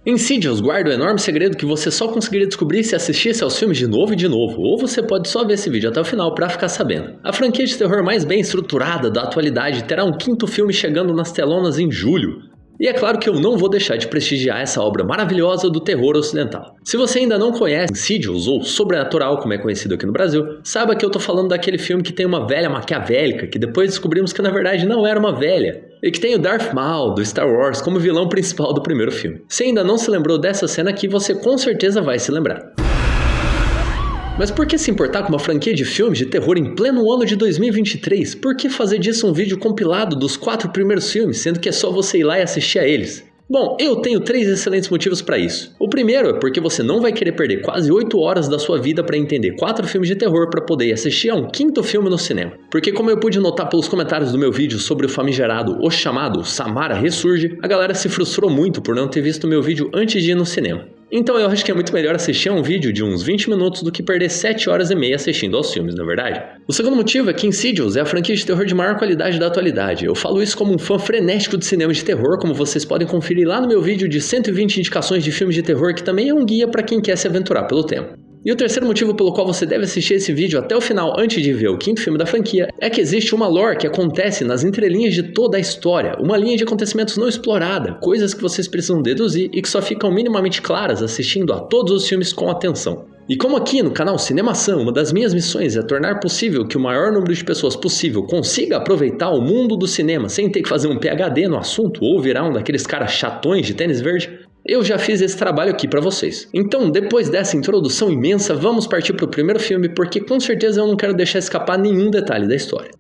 Insidious guarda o enorme segredo que você só conseguiria descobrir se assistisse aos filmes de novo e de novo, ou você pode só ver esse vídeo até o final pra ficar sabendo. A franquia de terror mais bem estruturada da atualidade terá um quinto filme chegando nas telonas em julho. E é claro que eu não vou deixar de prestigiar essa obra maravilhosa do terror ocidental. Se você ainda não conhece Insidious, ou Sobrenatural, como é conhecido aqui no Brasil, saiba que eu tô falando daquele filme que tem uma velha maquiavélica, que depois descobrimos que na verdade não era uma velha, e que tem o Darth Maul, do Star Wars, como vilão principal do primeiro filme. Se ainda não se lembrou dessa cena aqui, você com certeza vai se lembrar. Mas por que se importar com uma franquia de filmes de terror em pleno ano de 2023? Por que fazer disso um vídeo compilado dos 4 primeiros filmes, sendo que é só você ir lá e assistir a eles? Bom, eu tenho 3 excelentes motivos para isso. O primeiro é porque você não vai querer perder quase 8 horas da sua vida para entender 4 filmes de terror para poder assistir a um quinto filme no cinema. Porque como eu pude notar pelos comentários do meu vídeo sobre o famigerado O Chamado Samara Ressurge, a galera se frustrou muito por não ter visto o meu vídeo antes de ir no cinema. Então eu acho que é muito melhor assistir a um vídeo de uns 20 minutos do que perder 7 horas e meia assistindo aos filmes, na verdade. O segundo motivo é que Insidious é a franquia de terror de maior qualidade da atualidade. Eu falo isso como um fã frenético de cinema de terror, como vocês podem conferir lá no meu vídeo de 120 indicações de filmes de terror, que também é um guia para quem quer se aventurar pelo tema. E o terceiro motivo pelo qual você deve assistir esse vídeo até o final antes de ver o quinto filme da franquia é que existe uma lore que acontece nas entrelinhas de toda a história, uma linha de acontecimentos não explorada, coisas que vocês precisam deduzir e que só ficam minimamente claras assistindo a todos os filmes com atenção. E como aqui no canal Cinemação, uma das minhas missões é tornar possível que o maior número de pessoas possível consiga aproveitar o mundo do cinema sem ter que fazer um PhD no assunto ou virar um daqueles caras chatões de tênis verde, eu já fiz esse trabalho aqui pra vocês. Então, depois dessa introdução imensa, vamos partir pro primeiro filme, porque com certeza eu não quero deixar escapar nenhum detalhe da história.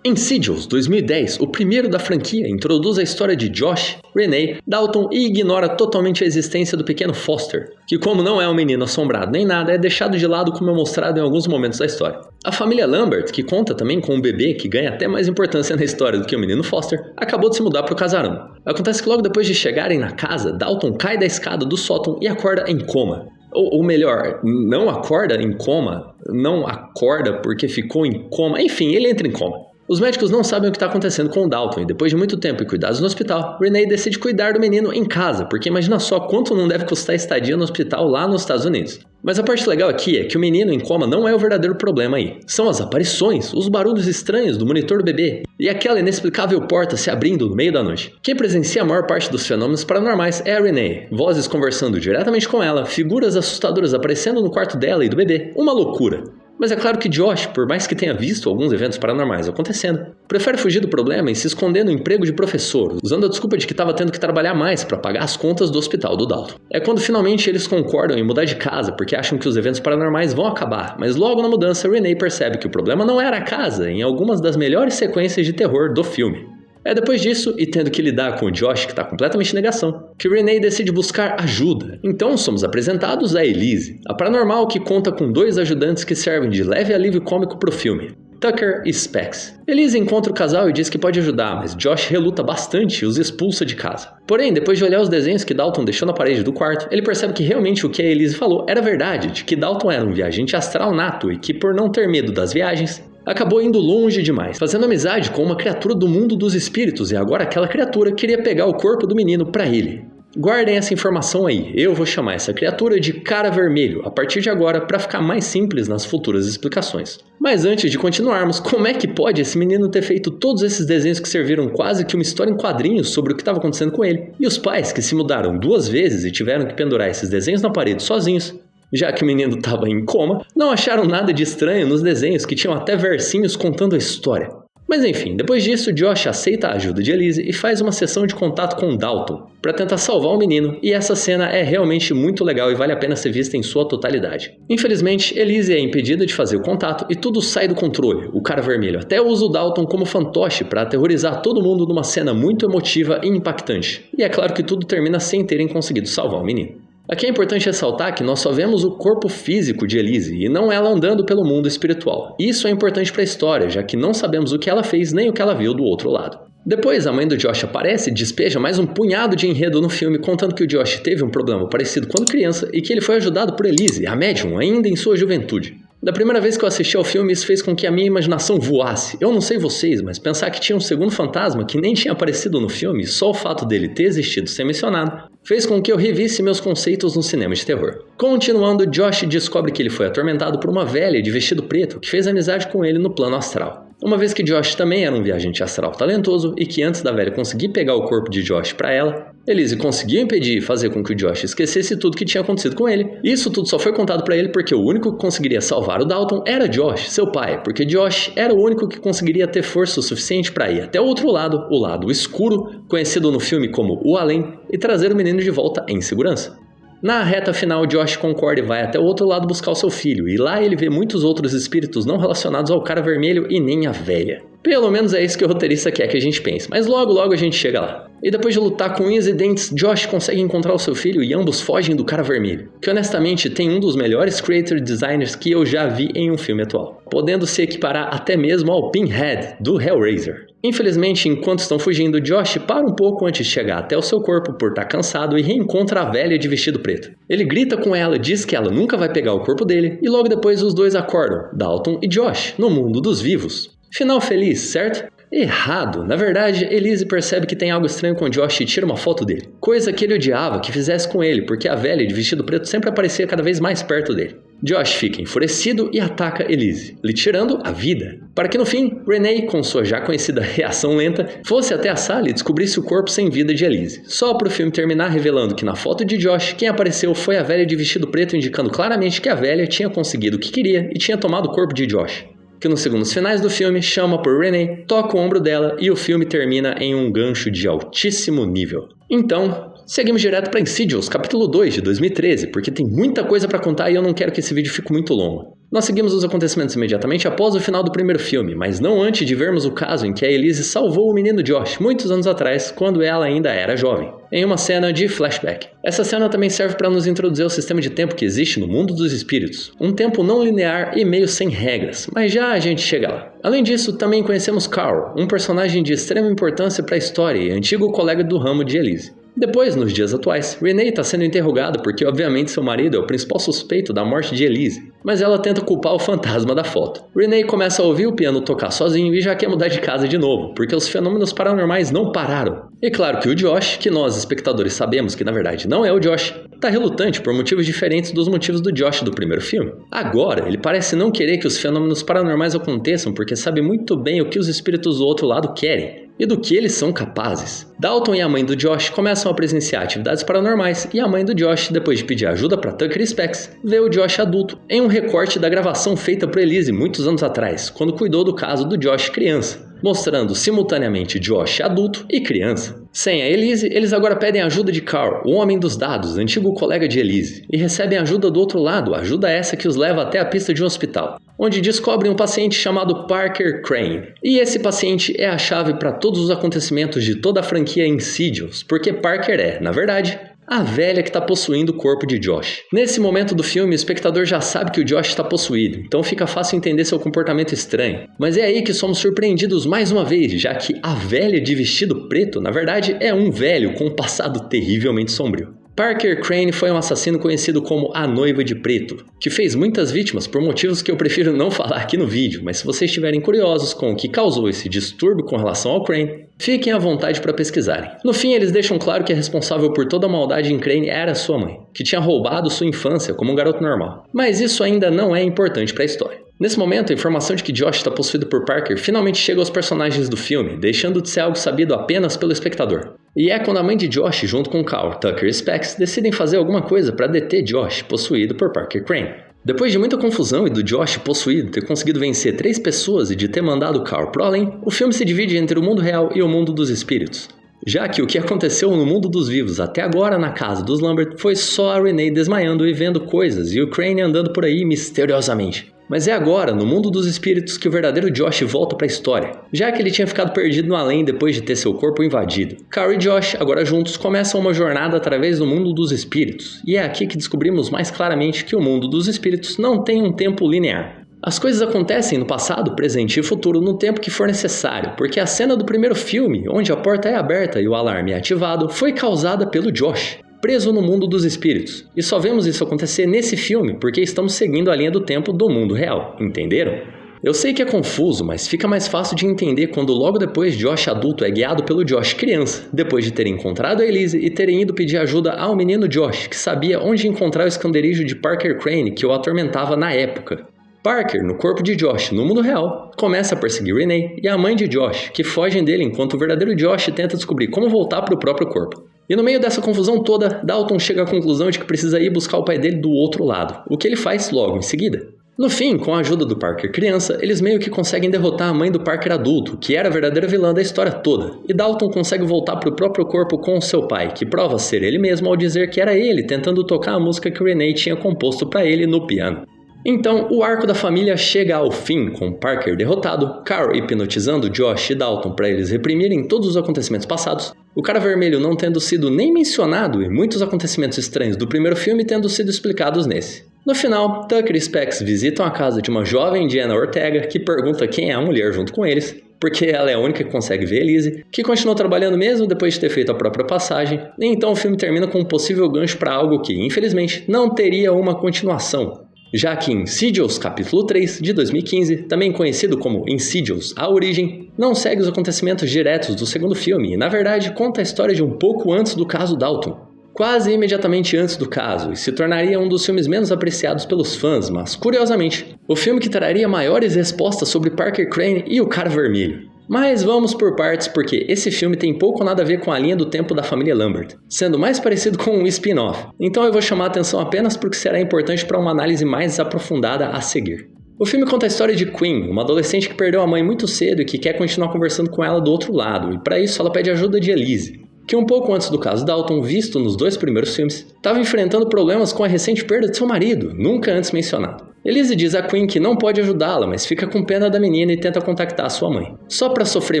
Insidious 2010, o primeiro da franquia, introduz a história de Josh, Renee, Dalton e ignora totalmente a existência do pequeno Foster, que como não é um menino assombrado nem nada, é deixado de lado como é mostrado em alguns momentos da história. A família Lambert, que conta também com um bebê que ganha até mais importância na história do que o menino Foster, acabou de se mudar para o casarão. Acontece que logo depois de chegarem na casa, Dalton cai da escada do sótão e acorda em coma. Ou melhor, não acorda em coma, não acorda porque ficou em coma, enfim, ele entra em coma. Os médicos não sabem o que está acontecendo com o Dalton e depois de muito tempo e cuidados no hospital, Renee decide cuidar do menino em casa, porque imagina só quanto não deve custar a estadia no hospital lá nos Estados Unidos. Mas a parte legal aqui é que o menino em coma não é o verdadeiro problema aí. São as aparições, os barulhos estranhos do monitor do bebê e aquela inexplicável porta se abrindo no meio da noite. Quem presencia a maior parte dos fenômenos paranormais é a Renee. Vozes conversando diretamente com ela, figuras assustadoras aparecendo no quarto dela e do bebê. Uma loucura. Mas é claro que Josh, por mais que tenha visto alguns eventos paranormais acontecendo, prefere fugir do problema e se esconder no emprego de professor, usando a desculpa de que estava tendo que trabalhar mais para pagar as contas do hospital do Dalton. É quando finalmente eles concordam em mudar de casa porque acham que os eventos paranormais vão acabar, mas logo na mudança Renee percebe que o problema não era a casa em algumas das melhores sequências de terror do filme. É depois disso, e tendo que lidar com o Josh que está completamente em negação, que Renee decide buscar ajuda. Então somos apresentados a Elise, a paranormal que conta com 2 ajudantes que servem de leve alívio cômico pro filme, Tucker e Specs. Elise encontra o casal e diz que pode ajudar, mas Josh reluta bastante e os expulsa de casa. Porém, depois de olhar os desenhos que Dalton deixou na parede do quarto, ele percebe que realmente o que a Elise falou era verdade, de que Dalton era um viajante astral nato e que por não ter medo das viagens, acabou indo longe demais, fazendo amizade com uma criatura do mundo dos espíritos e agora aquela criatura queria pegar o corpo do menino pra ele. Guardem essa informação aí, eu vou chamar essa criatura de Cara Vermelho a partir de agora para ficar mais simples nas futuras explicações. Mas antes de continuarmos, como é que pode esse menino ter feito todos esses desenhos que serviram quase que uma história em quadrinhos sobre o que estava acontecendo com ele? E os pais que se mudaram 2 vezes e tiveram que pendurar esses desenhos na parede sozinhos, já que o menino estava em coma, não acharam nada de estranho nos desenhos que tinham até versinhos contando a história. Mas enfim, depois disso, Josh aceita a ajuda de Elise e faz uma sessão de contato com Dalton para tentar salvar o menino, e essa cena é realmente muito legal e vale a pena ser vista em sua totalidade. Infelizmente, Elise é impedida de fazer o contato e tudo sai do controle. O Cara Vermelho até usa o Dalton como fantoche para aterrorizar todo mundo numa cena muito emotiva e impactante. E é claro que tudo termina sem terem conseguido salvar o menino. Aqui é importante ressaltar que nós só vemos o corpo físico de Elise e não ela andando pelo mundo espiritual. Isso é importante para a história, já que não sabemos o que ela fez nem o que ela viu do outro lado. Depois, a mãe do Josh aparece e despeja mais um punhado de enredo no filme, contando que o Josh teve um problema parecido quando criança e que ele foi ajudado por Elise, a médium, ainda em sua juventude. Da primeira vez que eu assisti ao filme, isso fez com que a minha imaginação voasse. Eu não sei vocês, mas pensar que tinha um segundo fantasma que nem tinha aparecido no filme, só o fato dele ter existido sem mencionado, fez com que eu revisse meus conceitos no cinema de terror. Continuando, Josh descobre que ele foi atormentado por uma velha de vestido preto que fez amizade com ele no plano astral. Uma vez que Josh também era um viajante astral talentoso e que antes da velha conseguir pegar o corpo de Josh pra ela, Elise conseguiu impedir e fazer com que o Josh esquecesse tudo que tinha acontecido com ele. E isso tudo só foi contado pra ele porque o único que conseguiria salvar o Dalton era Josh, seu pai, porque Josh era o único que conseguiria ter força o suficiente pra ir até o outro lado, o lado escuro, conhecido no filme como o Além, e trazer o menino de volta em segurança. Na reta final, Josh concorda e vai até o outro lado buscar o seu filho, e lá ele vê muitos outros espíritos não relacionados ao cara vermelho e nem à velha. Pelo menos é isso que o roteirista quer que a gente pense, mas logo a gente chega lá. E depois de lutar com unhas e dentes, Josh consegue encontrar o seu filho e ambos fogem do cara vermelho, que honestamente tem um dos melhores creator designers que eu já vi em um filme atual, podendo se equiparar até mesmo ao Pinhead, do Hellraiser. Infelizmente, enquanto estão fugindo, Josh para um pouco antes de chegar até o seu corpo por estar cansado e reencontra a velha de vestido preto. Ele grita com ela, diz que ela nunca vai pegar o corpo dele, e logo depois os dois acordam, Dalton e Josh, no mundo dos vivos. Final feliz, certo? Errado. Na verdade, Elise percebe que tem algo estranho com Josh e tira uma foto dele. Coisa que ele odiava que fizesse com ele, porque a velha de vestido preto sempre aparecia cada vez mais perto dele. Josh fica enfurecido e ataca Elise, lhe tirando a vida. Para que no fim, Renee, com sua já conhecida reação lenta, fosse até a sala e descobrisse o corpo sem vida de Elise. Só para o filme terminar revelando que na foto de Josh, quem apareceu foi a velha de vestido preto, indicando claramente que a velha tinha conseguido o que queria e tinha tomado o corpo de Josh. Que nos segundos finais do filme chama por Renee, toca o ombro dela e o filme termina em um gancho de altíssimo nível. Então, seguimos direto para Insidious, capítulo 2 de 2013, porque tem muita coisa para contar e eu não quero que esse vídeo fique muito longo. Nós seguimos os acontecimentos imediatamente após o final do primeiro filme, mas não antes de vermos o caso em que a Elise salvou o menino Josh muitos anos atrás, quando ela ainda era jovem, em uma cena de flashback. Essa cena também serve para nos introduzir ao sistema de tempo que existe no mundo dos espíritos, um tempo não linear e meio sem regras, mas já a gente chega lá. Além disso, também conhecemos Carl, um personagem de extrema importância para a história e antigo colega do ramo de Elise. Depois, nos dias atuais, Renee está sendo interrogada porque obviamente seu marido é o principal suspeito da morte de Elise, mas ela tenta culpar o fantasma da foto. Renee começa a ouvir o piano tocar sozinho e já quer mudar de casa de novo, porque os fenômenos paranormais não pararam. E claro que o Josh, que nós espectadores sabemos que na verdade não é o Josh, tá relutante por motivos diferentes dos motivos do Josh do primeiro filme. Agora, ele parece não querer que os fenômenos paranormais aconteçam porque sabe muito bem o que os espíritos do outro lado querem e do que eles são capazes. Dalton e a mãe do Josh começam a presenciar atividades paranormais e a mãe do Josh, depois de pedir ajuda para Tucker e Specs, vê o Josh adulto em um recorte da gravação feita por Elise muitos anos atrás, quando cuidou do caso do Josh criança, mostrando simultaneamente Josh adulto e criança. Sem a Elise, eles agora pedem ajuda de Carl, o homem dos dados, antigo colega de Elise, e recebem ajuda do outro lado, ajuda essa que os leva até a pista de um hospital, onde descobrem um paciente chamado Parker Crane. E esse paciente é a chave para todos os acontecimentos de toda a franquia Insidious, porque Parker é, na verdade, a velha que está possuindo o corpo de Josh. Nesse momento do filme, o espectador já sabe que o Josh está possuído, então fica fácil entender seu comportamento estranho. Mas é aí que somos surpreendidos mais uma vez, já que a velha de vestido preto, na verdade, é um velho com um passado terrivelmente sombrio. Parker Crane foi um assassino conhecido como a Noiva de Preto, que fez muitas vítimas por motivos que eu prefiro não falar aqui no vídeo, mas se vocês estiverem curiosos com o que causou esse distúrbio com relação ao Crane, fiquem à vontade para pesquisarem. No fim, eles deixam claro que a responsável por toda a maldade em Crane era sua mãe, que tinha roubado sua infância como um garoto normal. Mas isso ainda não é importante para a história. Nesse momento, a informação de que Josh está possuído por Parker finalmente chega aos personagens do filme, deixando de ser algo sabido apenas pelo espectador. E é quando a mãe de Josh, junto com Carl, Tucker e Specs, decidem fazer alguma coisa para deter Josh, possuído por Parker Crane. Depois de muita confusão e do Josh possuído ter conseguido vencer 3 pessoas e de ter mandado Carl pro além, o filme se divide entre o mundo real e o mundo dos espíritos. Já que o que aconteceu no mundo dos vivos até agora na casa dos Lambert foi só a Renee desmaiando e vendo coisas e o Crane andando por aí misteriosamente. Mas é agora, no mundo dos espíritos, que o verdadeiro Josh volta para a história, já que ele tinha ficado perdido no além depois de ter seu corpo invadido. Carl e Josh, agora juntos, começam uma jornada através do mundo dos espíritos, e é aqui que descobrimos mais claramente que o mundo dos espíritos não tem um tempo linear. As coisas acontecem no passado, presente e futuro no tempo que for necessário, porque a cena do primeiro filme, onde a porta é aberta e o alarme é ativado, foi causada pelo Josh. preso no mundo dos espíritos. E só vemos isso acontecer nesse filme porque estamos seguindo a linha do tempo do mundo real, entenderam? Eu sei que é confuso, mas fica mais fácil de entender quando logo depois Josh adulto é guiado pelo Josh criança, depois de terem encontrado a Elise e terem ido pedir ajuda ao menino Josh, que sabia onde encontrar o esconderijo de Parker Crane que o atormentava na época. Parker, no corpo de Josh no mundo real, começa a perseguir Renee e a mãe de Josh, que fogem dele enquanto o verdadeiro Josh tenta descobrir como voltar para o próprio corpo. E no meio dessa confusão toda, Dalton chega à conclusão de que precisa ir buscar o pai dele do outro lado, o que ele faz logo em seguida. No fim, com a ajuda do Parker criança, eles meio que conseguem derrotar a mãe do Parker adulto, que era a verdadeira vilã da história toda, e Dalton consegue voltar para o próprio corpo com o seu pai, que prova ser ele mesmo ao dizer que era ele tentando tocar a música que Renee tinha composto para ele no piano. Então, o arco da família chega ao fim, com Parker derrotado, Carl hipnotizando Josh e Dalton para eles reprimirem todos os acontecimentos passados, o Cara Vermelho não tendo sido nem mencionado e muitos acontecimentos estranhos do primeiro filme tendo sido explicados nesse. No final, Tucker e Specs visitam a casa de uma jovem Diana Ortega que pergunta quem é a mulher junto com eles, porque ela é a única que consegue ver Elise, que continuou trabalhando mesmo depois de ter feito a própria passagem, e então o filme termina com um possível gancho para algo que, infelizmente, não teria uma continuação. Já que Insidious capítulo 3, de 2015, também conhecido como Insidious, A Origem, não segue os acontecimentos diretos do segundo filme e, na verdade, conta a história de um pouco antes do caso Dalton. Quase imediatamente antes do caso, e se tornaria um dos filmes menos apreciados pelos fãs, mas, curiosamente, o filme que traria maiores respostas sobre Parker Crane e o Cara Vermelho. Mas vamos por partes porque esse filme tem pouco ou nada a ver com a linha do tempo da família Lambert, sendo mais parecido com um spin-off, então eu vou chamar a atenção apenas porque será importante para uma análise mais aprofundada a seguir. O filme conta a história de Quinn, uma adolescente que perdeu a mãe muito cedo e que quer continuar conversando com ela do outro lado, e para isso ela pede ajuda de Elise, que um pouco antes do caso Dalton, visto nos dois primeiros filmes, estava enfrentando problemas com a recente perda de seu marido, nunca antes mencionado. Elise diz a Quinn que não pode ajudá-la, mas fica com pena da menina e tenta contactar sua mãe, só para sofrer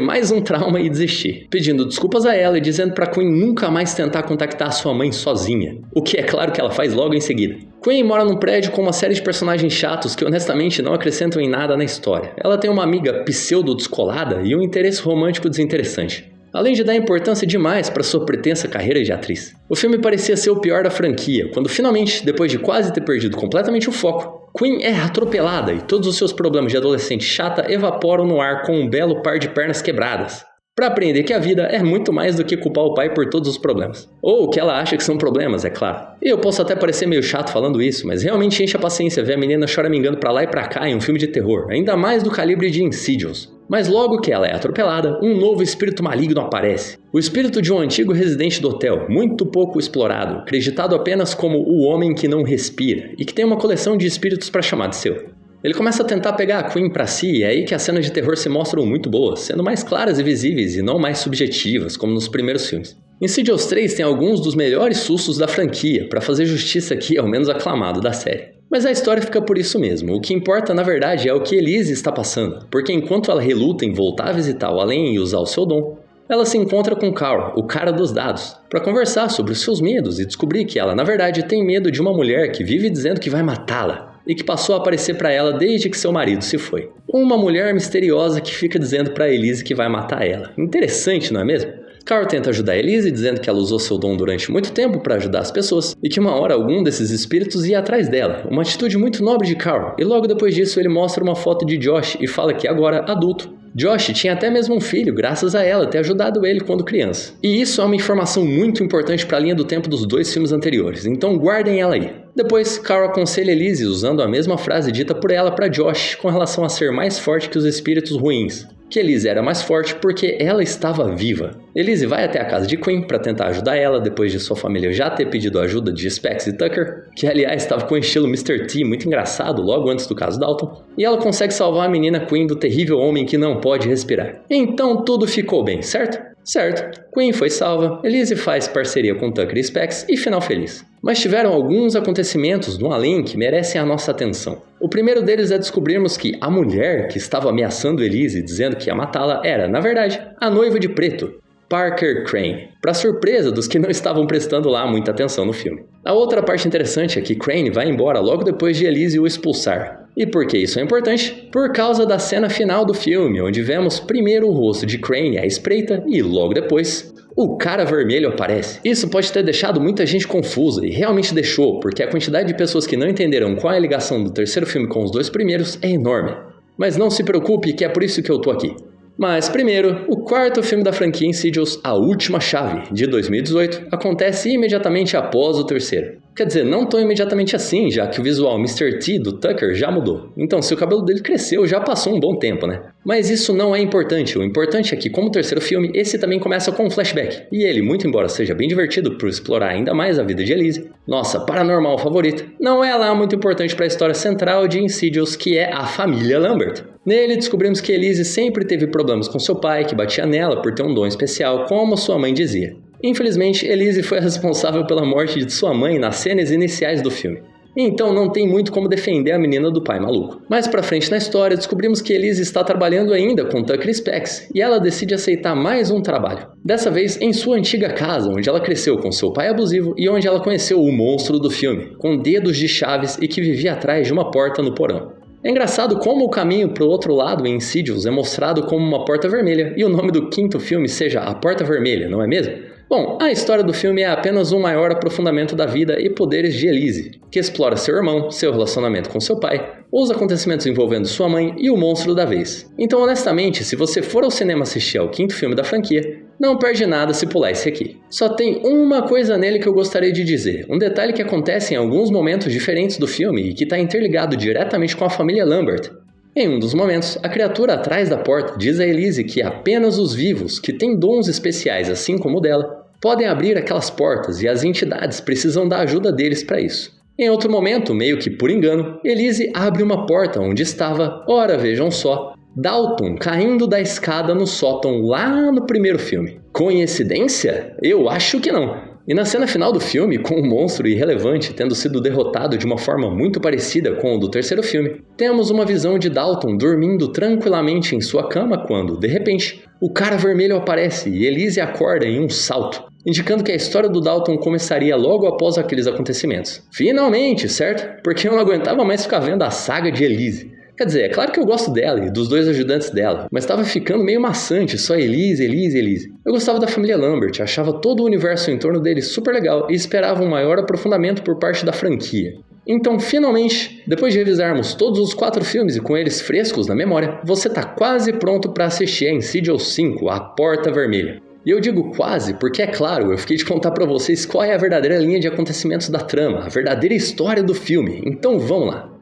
mais um trauma e desistir, pedindo desculpas a ela e dizendo para Quinn nunca mais tentar contactar sua mãe sozinha, o que é claro que ela faz logo em seguida. Quinn mora num prédio com uma série de personagens chatos que honestamente não acrescentam em nada na história. Ela tem uma amiga pseudo-descolada e um interesse romântico desinteressante, além de dar importância demais para sua pretensa carreira de atriz. O filme parecia ser o pior da franquia, quando finalmente, depois de quase ter perdido completamente o foco, Quinn é atropelada e todos os seus problemas de adolescente chata evaporam no ar com um belo par de pernas quebradas, para aprender que a vida é muito mais do que culpar o pai por todos os problemas. Ou o que ela acha que são problemas, é claro. E eu posso até parecer meio chato falando isso, mas realmente enche a paciência ver a menina choramingando pra lá e pra cá em um filme de terror, ainda mais do calibre de Insidious. Mas logo que ela é atropelada, um novo espírito maligno aparece. O espírito de um antigo residente do hotel, muito pouco explorado, acreditado apenas como o homem que não respira, e que tem uma coleção de espíritos para chamar de seu. Ele começa a tentar pegar a Quinn pra si, e é aí que as cenas de terror se mostram muito boas, sendo mais claras e visíveis e não mais subjetivas, como nos primeiros filmes. Insidious 3 tem alguns dos melhores sustos da franquia, para fazer justiça aqui ao menos aclamado da série. Mas a história fica por isso mesmo. O que importa, na verdade, é o que Elise está passando, porque enquanto ela reluta em voltar a visitar o além e usar o seu dom, ela se encontra com Carl, o cara dos dados, para conversar sobre os seus medos e descobrir que ela, na verdade, tem medo de uma mulher que vive dizendo que vai matá-la e que passou a aparecer para ela desde que seu marido se foi. Uma mulher misteriosa que fica dizendo para Elise que vai matar ela. Interessante, não é mesmo? Carl tenta ajudar a Elise, dizendo que ela usou seu dom durante muito tempo para ajudar as pessoas e que uma hora algum desses espíritos ia atrás dela, uma atitude muito nobre de Carl, e logo depois disso ele mostra uma foto de Josh e fala que agora, adulto, Josh tinha até mesmo um filho graças a ela ter ajudado ele quando criança. E isso é uma informação muito importante para a linha do tempo dos dois filmes anteriores, então guardem ela aí. Depois, Carl aconselha Elise usando a mesma frase dita por ela para Josh com relação a ser mais forte que os espíritos ruins, que Elise era mais forte porque ela estava viva. Elise vai até a casa de Quinn para tentar ajudar ela, depois de sua família já ter pedido a ajuda de Specs e Tucker, que aliás estava com o estilo Mr. T muito engraçado logo antes do caso Dalton, e ela consegue salvar a menina Quinn do terrível homem que não pode respirar. Então tudo ficou bem, certo? Certo, Quinn foi salva, Elise faz parceria com Tucker e Specs e final feliz. Mas tiveram alguns acontecimentos no além que merecem a nossa atenção. O primeiro deles é descobrirmos que a mulher que estava ameaçando Elise dizendo que ia matá-la era, na verdade, a noiva de preto, Parker Crane, para surpresa dos que não estavam prestando lá muita atenção no filme. A outra parte interessante é que Crane vai embora logo depois de Elise o expulsar. E por que isso é importante? Por causa da cena final do filme, onde vemos primeiro o rosto de Crane à espreita e logo depois o cara vermelho aparece. Isso pode ter deixado muita gente confusa, e realmente deixou, porque a quantidade de pessoas que não entenderam qual é a ligação do terceiro filme com os dois primeiros é enorme. Mas não se preocupe, que é por isso que eu tô aqui. Mas primeiro, o quarto filme da franquia Insidious, A Última Chave, de 2018, acontece imediatamente após o terceiro. Quer dizer, não tão imediatamente assim, já que o visual Mr. T do Tucker já mudou. Então, se o cabelo dele cresceu, já passou um bom tempo, né? Mas isso não é importante. O importante é que, como terceiro filme, esse também começa com um flashback. E ele, muito embora seja bem divertido por explorar ainda mais a vida de Elise, nossa paranormal favorita, não é lá muito importante para a história central de Insidious, que é a família Lambert. Nele, descobrimos que Elise sempre teve problemas com seu pai, que batia nela por ter um dom especial, como sua mãe dizia. Infelizmente, Elise foi a responsável pela morte de sua mãe nas cenas iniciais do filme. Então não tem muito como defender a menina do pai maluco. Mais pra frente na história, descobrimos que Elise está trabalhando ainda com Tucker Spex, e ela decide aceitar mais um trabalho. Dessa vez em sua antiga casa, onde ela cresceu com seu pai abusivo e onde ela conheceu o monstro do filme, com dedos de chaves e que vivia atrás de uma porta no porão. É engraçado como o caminho para o outro lado em Insidious é mostrado como uma porta vermelha, e o nome do quinto filme seja A Porta Vermelha, não é mesmo? Bom, a história do filme é apenas um maior aprofundamento da vida e poderes de Elise, que explora seu irmão, seu relacionamento com seu pai, os acontecimentos envolvendo sua mãe e o monstro da vez. Então, honestamente, se você for ao cinema assistir ao quinto filme da franquia, não perde nada se pular esse aqui. Só tem uma coisa nele que eu gostaria de dizer, um detalhe que acontece em alguns momentos diferentes do filme e que está interligado diretamente com a família Lambert. Em um dos momentos, a criatura atrás da porta diz a Elise que apenas os vivos, que têm dons especiais assim como o dela, podem abrir aquelas portas e as entidades precisam da ajuda deles para isso. Em outro momento, meio que por engano, Elise abre uma porta onde estava, ora vejam só, Dalton caindo da escada no sótão lá no primeiro filme. Coincidência? Eu acho que não. E na cena final do filme, com o monstro irrelevante tendo sido derrotado de uma forma muito parecida com o do terceiro filme, temos uma visão de Dalton dormindo tranquilamente em sua cama quando, de repente, o cara vermelho aparece e Elise acorda em um salto, indicando que a história do Dalton começaria logo após aqueles acontecimentos. Finalmente, certo? Porque eu não aguentava mais ficar vendo a saga de Elise. Quer dizer, é claro que eu gosto dela e dos dois ajudantes dela, mas estava ficando meio maçante, só Elise, Elise, Elise. Eu gostava da família Lambert, achava todo o universo em torno deles super legal e esperava um maior aprofundamento por parte da franquia. Então, finalmente, depois de revisarmos todos os 4 filmes e com eles frescos na memória, você tá quase pronto para assistir a Insidious 5, A Porta Vermelha. E eu digo quase porque, é claro, eu fiquei de contar pra vocês qual é a verdadeira linha de acontecimentos da trama, a verdadeira história do filme, então vamos lá.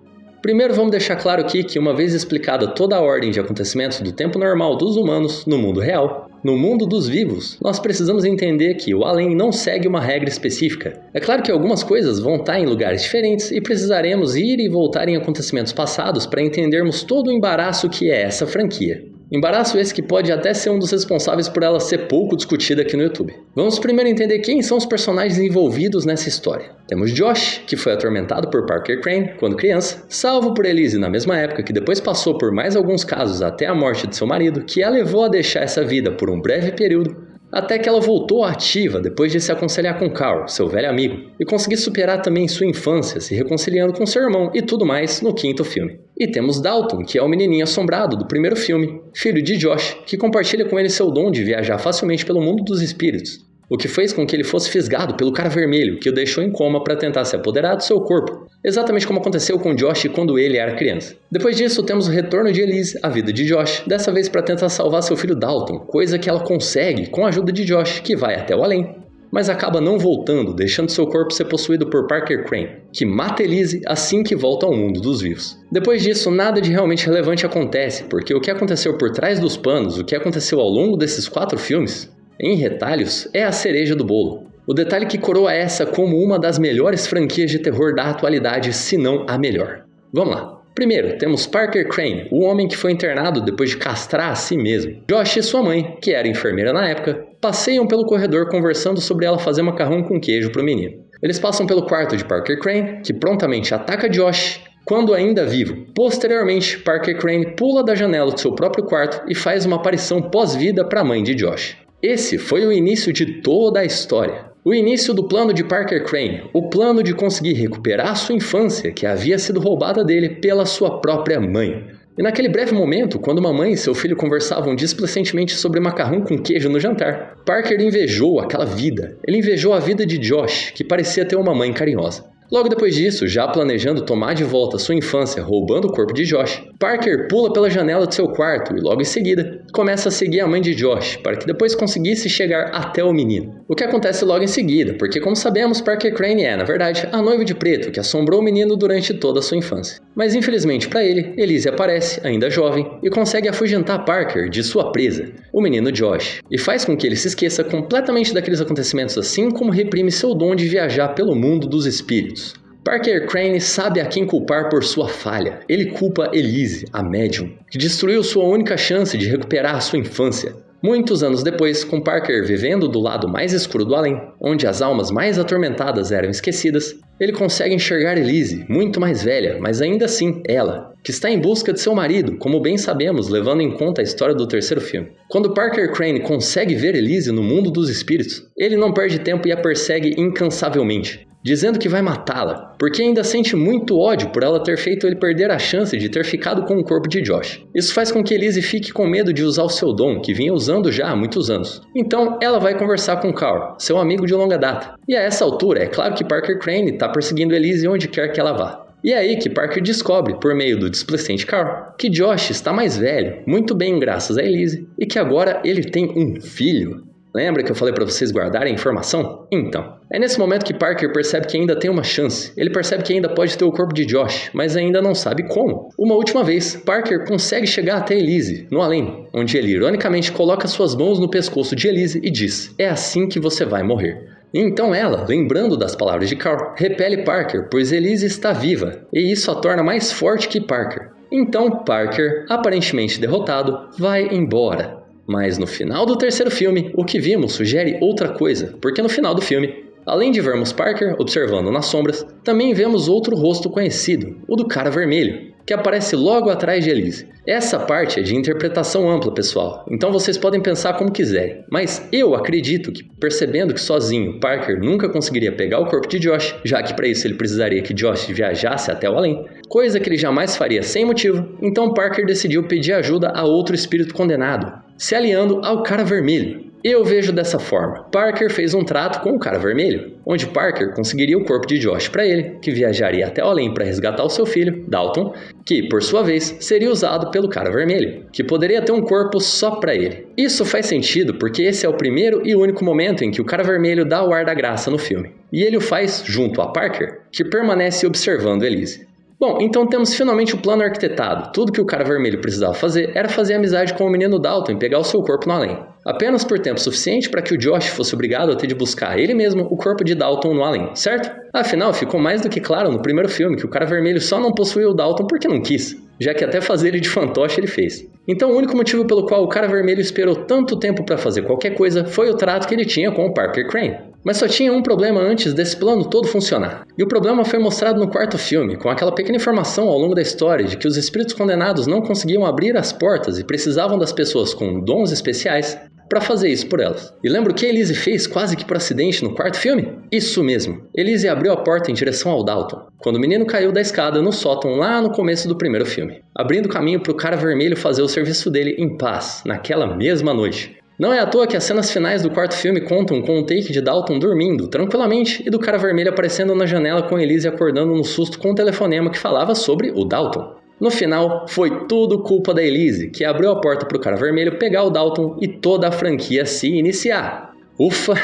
Primeiro vamos deixar claro aqui que uma vez explicada toda a ordem de acontecimentos do tempo normal dos humanos no mundo real, no mundo dos vivos, nós precisamos entender que o além não segue uma regra específica. É claro que algumas coisas vão estar em lugares diferentes e precisaremos ir e voltar em acontecimentos passados para entendermos todo o embaraço que é essa franquia. Embaraço esse que pode até ser um dos responsáveis por ela ser pouco discutida aqui no YouTube. Vamos primeiro entender quem são os personagens envolvidos nessa história. Temos Josh, que foi atormentado por Parker Crane quando criança, salvo por Elise na mesma época, que depois passou por mais alguns casos até a morte de seu marido, que a levou a deixar essa vida por um breve período, até que ela voltou ativa depois de se aconselhar com Carl, seu velho amigo, e conseguir superar também sua infância, se reconciliando com seu irmão e tudo mais no quinto filme. E temos Dalton, que é o menininho assombrado do primeiro filme, filho de Josh, que compartilha com ele seu dom de viajar facilmente pelo mundo dos espíritos, o que fez com que ele fosse fisgado pelo cara vermelho, que o deixou em coma para tentar se apoderar do seu corpo, exatamente como aconteceu com Josh quando ele era criança. Depois disso, temos o retorno de Elise à vida de Josh, dessa vez para tentar salvar seu filho Dalton, coisa que ela consegue com a ajuda de Josh, que vai até o além, mas acaba não voltando, deixando seu corpo ser possuído por Parker Crane, que mata Elise assim que volta ao mundo dos vivos. Depois disso, nada de realmente relevante acontece, porque o que aconteceu por trás dos panos, o que aconteceu ao longo desses 4 filmes, em retalhos, é a cereja do bolo. O detalhe que coroa essa como uma das melhores franquias de terror da atualidade, se não a melhor. Vamos lá. Primeiro, temos Parker Crane, o homem que foi internado depois de castrar a si mesmo. Josh e sua mãe, que era enfermeira na época, passeiam pelo corredor conversando sobre ela fazer macarrão com queijo para o menino. Eles passam pelo quarto de Parker Crane, que prontamente ataca Josh, quando ainda vivo. Posteriormente, Parker Crane pula da janela do seu próprio quarto e faz uma aparição pós-vida para a mãe de Josh. Esse foi o início de toda a história. O início do plano de Parker Crane, o plano de conseguir recuperar sua infância que havia sido roubada dele pela sua própria mãe. E naquele breve momento, quando mamãe e seu filho conversavam displicentemente sobre macarrão com queijo no jantar, Parker invejou aquela vida. Ele invejou a vida de Josh, que parecia ter uma mãe carinhosa. Logo depois disso, já planejando tomar de volta sua infância roubando o corpo de Josh, Parker pula pela janela de seu quarto e logo em seguida começa a seguir a mãe de Josh para que depois conseguisse chegar até o menino. O que acontece logo em seguida, porque como sabemos, Parker Crane é, na verdade, a noiva de preto que assombrou o menino durante toda a sua infância. Mas infelizmente para ele, Elise aparece, ainda jovem, e consegue afugentar Parker de sua presa, o menino Josh, e faz com que ele se esqueça completamente daqueles acontecimentos, assim como reprime seu dom de viajar pelo mundo dos espíritos. Parker Crane sabe a quem culpar por sua falha. Ele culpa Elise, a médium, que destruiu sua única chance de recuperar sua infância. Muitos anos depois, com Parker vivendo do lado mais escuro do além, onde as almas mais atormentadas eram esquecidas, ele consegue enxergar Elise, muito mais velha, mas ainda assim ela, que está em busca de seu marido, como bem sabemos, levando em conta a história do terceiro filme. Quando Parker Crane consegue ver Elise no mundo dos espíritos, ele não perde tempo e a persegue incansavelmente, dizendo que vai matá-la, porque ainda sente muito ódio por ela ter feito ele perder a chance de ter ficado com o corpo de Josh. Isso faz com que Elise fique com medo de usar o seu dom, que vinha usando já há muitos anos. Então, ela vai conversar com Carl, seu amigo de longa data. E a essa altura, é claro que Parker Crane está perseguindo Elise onde quer que ela vá. E é aí que Parker descobre, por meio do displicente Carl, que Josh está mais velho, muito bem graças a Elise, e que agora ele tem um filho. Lembra que eu falei para vocês guardarem a informação? Então, é nesse momento que Parker percebe que ainda tem uma chance. Ele percebe que ainda pode ter o corpo de Josh, mas ainda não sabe como. Uma última vez, Parker consegue chegar até Elise, no além, onde ele ironicamente coloca suas mãos no pescoço de Elise e diz: "É assim que você vai morrer." E então ela, lembrando das palavras de Carl, repele Parker, pois Elise está viva, e isso a torna mais forte que Parker. Então Parker, aparentemente derrotado, vai embora. Mas no final do terceiro filme, o que vimos sugere outra coisa, porque no final do filme, além de vermos Parker observando nas sombras, também vemos outro rosto conhecido, o do cara vermelho, que aparece logo atrás de Elise. Essa parte é de interpretação ampla, pessoal, então vocês podem pensar como quiserem, mas eu acredito que, percebendo que sozinho Parker nunca conseguiria pegar o corpo de Josh, já que para isso ele precisaria que Josh viajasse até o além, coisa que ele jamais faria sem motivo, então Parker decidiu pedir ajuda a outro espírito condenado, se aliando ao cara vermelho. Eu vejo dessa forma. Parker fez um trato com o cara vermelho, onde Parker conseguiria o corpo de Josh para ele, que viajaria até o além para resgatar o seu filho, Dalton, que, por sua vez, seria usado pelo cara vermelho, que poderia ter um corpo só para ele. Isso faz sentido porque esse é o primeiro e único momento em que o cara vermelho dá o ar da graça no filme. E ele o faz junto a Parker, que permanece observando Elise. Bom, então temos finalmente o plano arquitetado. Tudo que o cara vermelho precisava fazer era fazer amizade com o menino Dalton e pegar o seu corpo no além. Apenas por tempo suficiente para que o Josh fosse obrigado a ter de buscar ele mesmo o corpo de Dalton no além, certo? Afinal, ficou mais do que claro no primeiro filme que o cara vermelho só não possuiu o Dalton porque não quis, já que até fazer ele de fantoche ele fez. Então o único motivo pelo qual o cara vermelho esperou tanto tempo para fazer qualquer coisa foi o trato que ele tinha com o Parker Crane. Mas só tinha um problema antes desse plano todo funcionar. E o problema foi mostrado no quarto filme, com aquela pequena informação ao longo da história de que os espíritos condenados não conseguiam abrir as portas e precisavam das pessoas com dons especiais para fazer isso por elas. E lembra o que Elise fez quase que por acidente no quarto filme? Isso mesmo. Elise abriu a porta em direção ao Dalton, quando o menino caiu da escada no sótão lá no começo do primeiro filme, abrindo caminho para o cara vermelho fazer o serviço dele em paz, naquela mesma noite. Não é à toa que as cenas finais do quarto filme contam com um take de Dalton dormindo tranquilamente e do cara vermelho aparecendo na janela com Elise acordando no susto com um telefonema que falava sobre o Dalton. No final, foi tudo culpa da Elise, que abriu a porta para o cara vermelho pegar o Dalton e toda a franquia se iniciar. Ufa!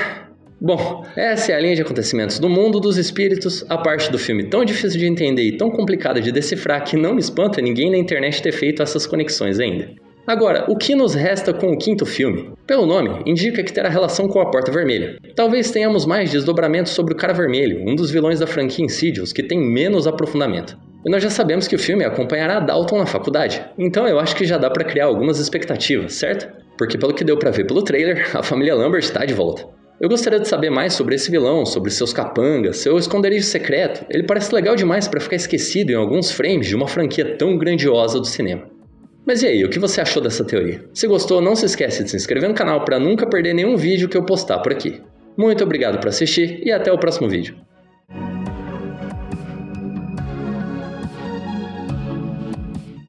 Bom, essa é a linha de acontecimentos do mundo dos espíritos, a parte do filme tão difícil de entender e tão complicada de decifrar que não me espanta ninguém na internet ter feito essas conexões ainda. Agora, o que nos resta com o quinto filme? Pelo nome, indica que terá relação com a Porta Vermelha. Talvez tenhamos mais desdobramentos sobre o Cara Vermelho, um dos vilões da franquia Insidious, que tem menos aprofundamento. E nós já sabemos que o filme acompanhará Dalton na faculdade, então eu acho que já dá pra criar algumas expectativas, certo? Porque pelo que deu pra ver pelo trailer, a família Lambert está de volta. Eu gostaria de saber mais sobre esse vilão, sobre seus capangas, seu esconderijo secreto. Ele parece legal demais pra ficar esquecido em alguns frames de uma franquia tão grandiosa do cinema. Mas e aí, o que você achou dessa teoria? Se gostou, não se esquece de se inscrever no canal para nunca perder nenhum vídeo que eu postar por aqui. Muito obrigado por assistir e até o próximo vídeo.